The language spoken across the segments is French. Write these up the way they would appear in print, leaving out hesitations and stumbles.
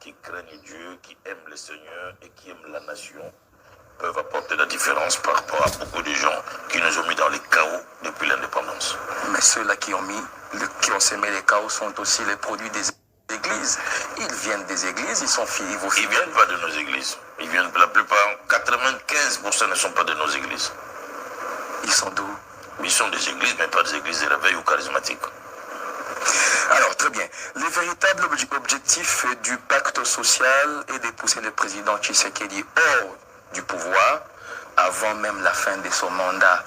qui craignent Dieu, qui aiment le Seigneur et qui aiment la nation peuvent apporter la différence par rapport à beaucoup de gens qui nous ont mis dans les chaos depuis l'indépendance. Mais ceux-là qui ont semé les chaos sont aussi les produits des églises. Ils viennent des églises, ils sont fidèles. Ils ne viennent pas de nos églises. Ils viennent, la plupart, 95% ne sont pas de nos églises. Ils sont d'où? Ils sont des églises, mais pas des églises de réveil ou charismatiques. Alors, très bien. Le véritable objectif du pacte social est de pousser le président Tshisekedi hors du pouvoir avant même la fin de son mandat.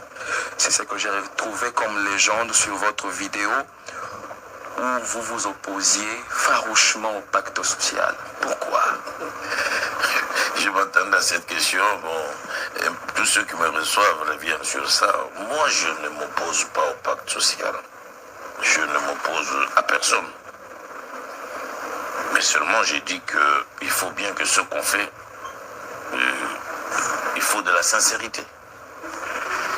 C'est ce que j'ai retrouvé comme légende sur votre vidéo où vous vous opposiez farouchement au pacte social. Pourquoi? Je m'attendais à cette question. Bon, tous ceux qui me reçoivent reviennent sur ça. Moi, je ne m'oppose pas au pacte social. Je ne m'oppose à personne. Mais seulement j'ai dit qu'il faut bien que ce qu'on fait, il faut de la sincérité.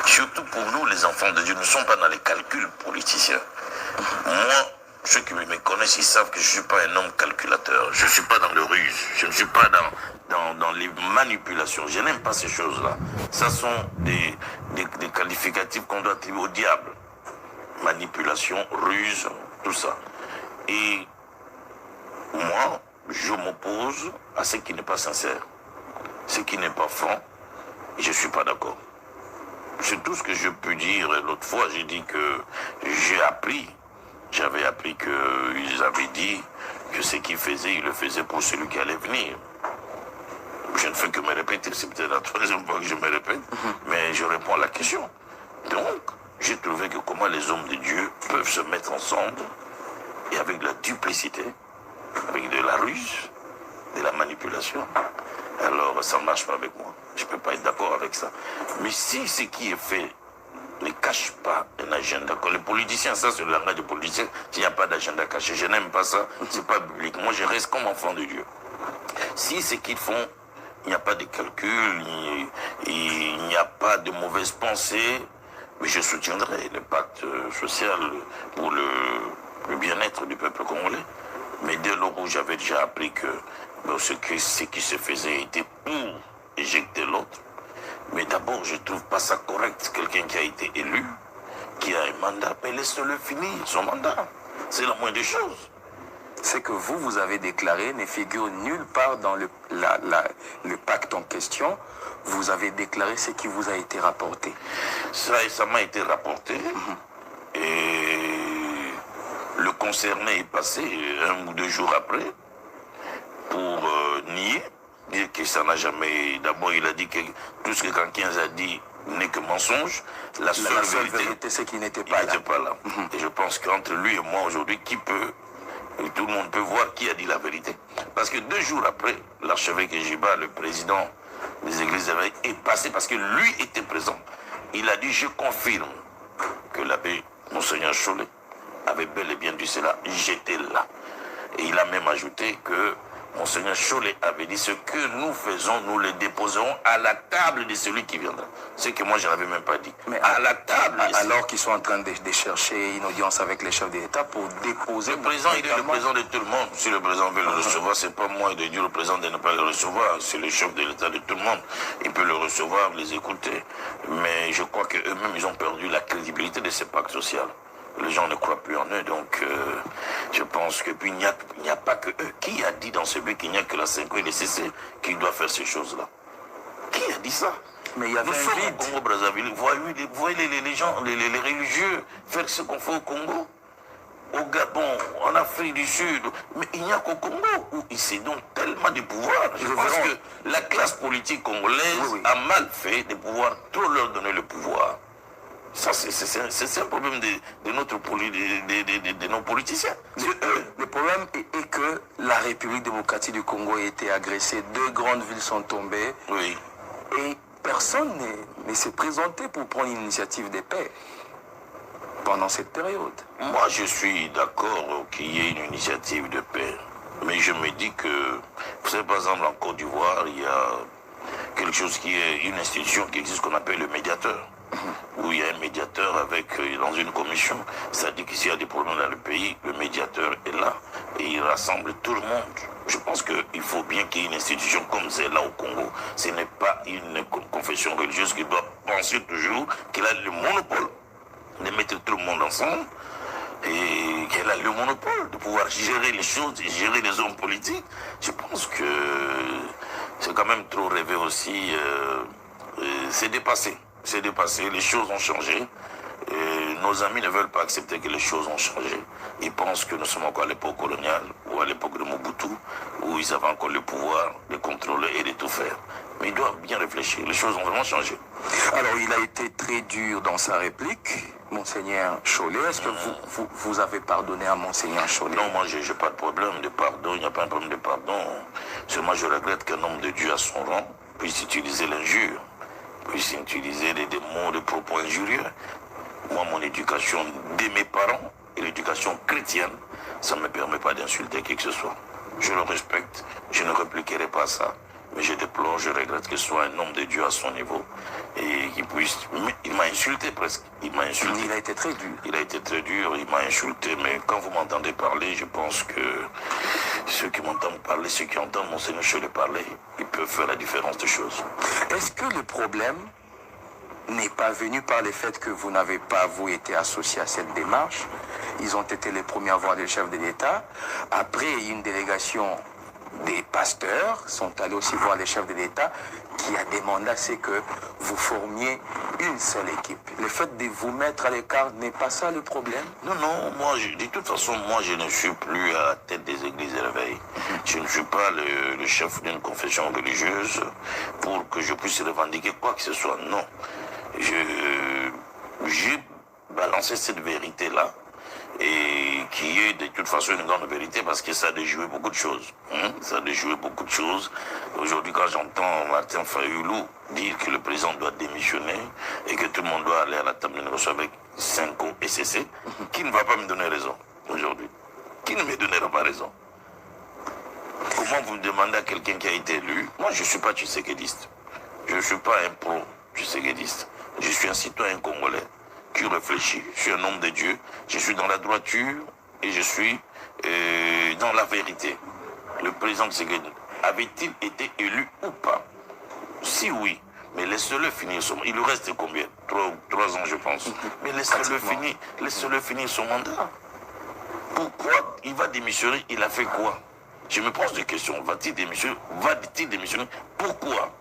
Surtout pour nous, les enfants de Dieu, nous ne sommes pas dans les calculs politiciens. Moi, ceux qui me connaissent, ils savent que je ne suis pas un homme calculateur. Je ne suis pas dans le ruse. Je ne suis pas dans les manipulations. Je n'aime pas ces choses-là. Ça sont des qualificatifs qu'on doit attribuer au diable. Manipulation, ruse, tout ça. Et moi, je m'oppose à ce qui n'est pas sincère, ce qui n'est pas franc, et je ne suis pas d'accord. C'est tout ce que je peux dire. L'autre fois, j'ai dit que j'avais appris qu'ils avaient dit que ce qu'ils faisaient, ils le faisaient pour celui qui allait venir. Je ne fais que me répéter, c'est peut-être la troisième fois que je me répète, mais je réponds à la question. Donc, j'ai trouvé que comment les hommes de Dieu peuvent se mettre ensemble et avec de la duplicité, avec de la ruse, de la manipulation. Alors, ça ne marche pas avec moi. Je ne peux pas être d'accord avec ça. Mais si ce qui est fait ne cache pas un agenda, quand les politiciens, ça c'est le langage des politiciens, s'il n'y a pas d'agenda caché, je n'aime pas ça, c'est pas public. Moi, je reste comme enfant de Dieu. Si ce qu'ils font, il n'y a pas de calcul, il n'y a pas de mauvaise pensée, mais je soutiendrai le pacte social pour le bien-être du peuple congolais. Mais dès lors où j'avais déjà appris que ce qui se faisait était pour éjecter l'autre, mais d'abord je ne trouve pas ça correct. Quelqu'un qui a été élu, qui a un mandat, mais laisse-le finir son mandat. C'est la moindre des choses. Ce que vous avez déclaré ne figure nulle part dans le pacte en question. Vous avez déclaré ce qui vous a été rapporté. Ça m'a été rapporté. Et le concerné est passé 1 ou 2 jours après pour nier, dire que ça n'a jamais... D'abord, il a dit que tout ce que quelqu'un a dit n'est que mensonge. La seule vérité, c'est qu'il n'était pas là. Et je pense qu'entre lui et moi aujourd'hui, tout le monde peut voir qui a dit la vérité. Parce que 2 jours après, l'archevêque Ejiba, le président des églises est passé parce que lui était présent. Il a dit, je confirme que l'abbé Monseigneur Cholet avait bel et bien dit cela, j'étais là. Et il a même ajouté que Monseigneur Cholet avait dit, ce que nous faisons, nous le déposerons à la table de celui qui viendra. Ce que moi je n'avais même pas dit. Mais à la table. Alors qu'ils sont en train de chercher une audience avec les chefs d'État pour déposer... Le président, il est le président de tout le monde. Si le président veut le recevoir, c'est pas moi de dire le président de ne pas le recevoir. C'est le chef de l'État de tout le monde. Il peut le recevoir, les écouter. Mais je crois qu'eux-mêmes, ils ont perdu la crédibilité de ce pacte social. Les gens ne croient plus en eux, donc je pense que puis il n'y a pas que eux. Qui a dit dans ce but qu'il n'y a que la 5 et le CC qui doit faire ces choses-là? Qui a dit ça? Mais il y avait Nous sommes au Congo-Brazzaville. Vous voyez les gens, les religieux faire ce qu'on fait au Congo, au Gabon, en Afrique du Sud. Mais il n'y a qu'au Congo où ils se donnent tellement de pouvoir. Je pense que la classe politique congolaise a mal fait de pouvoir trop leur donner le pouvoir. Ça, c'est un problème de nos politiciens. Le problème est que la République démocratique du Congo a été agressée. 2 grandes villes sont tombées. Oui. Et personne ne s'est présenté pour prendre une initiative de paix pendant cette période. Moi, je suis d'accord qu'il y ait une initiative de paix. Mais je me dis que, vous savez, par exemple, en Côte d'Ivoire, il y a quelque chose qui est une institution qui existe qu'on appelle le médiateur. Où il y a un médiateur dans une commission. Ça dit que s'il y a des problèmes dans le pays, le médiateur est là et il rassemble tout le monde Je pense qu'il faut bien qu'il y ait une institution comme celle-là au Congo. Ce n'est pas une confession religieuse qui doit penser toujours qu'elle a le monopole de mettre tout le monde ensemble et qu'elle a le monopole de pouvoir gérer les choses et gérer les hommes politiques. Je pense que c'est quand même trop rêvé aussi. C'est dépassé. C'est dépassé. Les choses ont changé. Et nos amis ne veulent pas accepter que les choses ont changé. Ils pensent que nous sommes encore à l'époque coloniale ou à l'époque de Mobutu, où ils avaient encore le pouvoir de contrôler et de tout faire. Mais ils doivent bien réfléchir. Les choses ont vraiment changé. Alors, il a été très dur dans sa réplique, Monseigneur Chollet. Est-ce que vous avez pardonné à Monseigneur Chollet? Non, moi, je n'ai pas de problème de pardon. Il n'y a pas un problème de pardon. Seulement, je regrette qu'un homme de Dieu à son rang puisse utiliser l'injure, puisse utiliser des mots, des propos injurieux. Moi, mon éducation de mes parents et l'éducation chrétienne, ça ne me permet pas d'insulter qui que ce soit. Je le respecte, je ne répliquerai pas ça. Mais je déplore, je regrette que ce soit un homme de Dieu à son niveau et qu'il puisse... Il m'a insulté presque. Il m'a insulté. Il a été très dur. Il a été très dur, il m'a insulté. Mais quand vous m'entendez parler, je pense que ceux qui m'entendent parler, ceux qui entendent Monseigneur Chollet parler, ils peuvent faire la différence des choses. Est-ce que le problème n'est pas venu par le fait que vous n'avez pas, vous, été associé à cette démarche? Ils ont été les premiers à voir le chef de l'État. Après, une délégation des pasteurs sont allés aussi voir le chef de l'État qui a demandé à ce que vous formiez une seule équipe. Le fait de vous mettre à l'écart n'est pas ça le problème? Non, non, moi, de toute façon, moi, je ne suis plus à la tête des églises réveillées. Je ne suis pas le chef d'une confession religieuse pour que je puisse revendiquer quoi que ce soit. Non. J'ai balancé cette vérité-là et qui est de toute façon une grande vérité parce que ça a déjoué beaucoup de choses. Ça a déjoué beaucoup de choses. Aujourd'hui, quand j'entends Martin Fayoulou dire que le président doit démissionner et que tout le monde doit aller à la table de négociation avec Senko et CC, qui ne va pas me donner raison aujourd'hui? Qui ne me donnera pas raison? Comment vous demandez à quelqu'un qui a été élu? Moi, je ne suis pas tshisekidiste. Je ne suis pas un pro-tshisekidiste. Je suis un citoyen congolais qui réfléchit. Je suis un homme de Dieu. Je suis dans la droiture et je suis dans la vérité. Le président Tshisekedi avait-il été élu ou pas? Si oui, mais laissez-le finir son mandat. Il lui reste combien? 3 ans, je pense. Mais laissez-le finir son mandat. Pourquoi il va démissionner? Il a fait quoi? Je me pose des questions. Va-t-il démissionner? Va-t-il démissionner? Pourquoi?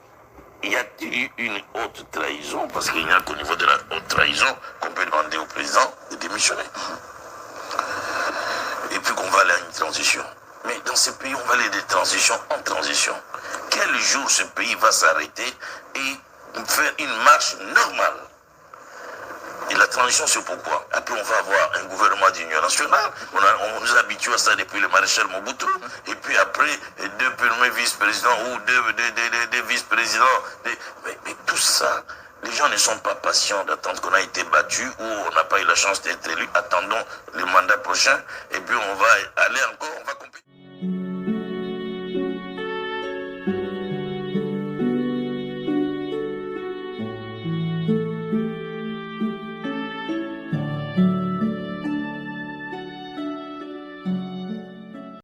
Y a-t-il eu une haute trahison? Parce qu'il n'y a qu'au niveau de la haute trahison qu'on peut demander au président de démissionner. Et puis qu'on va aller à une transition. Mais dans ce pays, on va aller de transition en transition. Quel jour ce pays va s'arrêter et faire une marche normale? Et la transition, c'est pourquoi? Après, on va avoir un gouvernement d'union nationale. On nous habitue à ça depuis le maréchal Mobutu. Et puis après, 2 premiers vice-présidents ou 2 vice-présidents. Mais tout ça, les gens ne sont pas patients d'attendre qu'on a été battu ou on n'a pas eu la chance d'être élu. Attendons le mandat prochain. Et puis on va aller encore, on va compétir.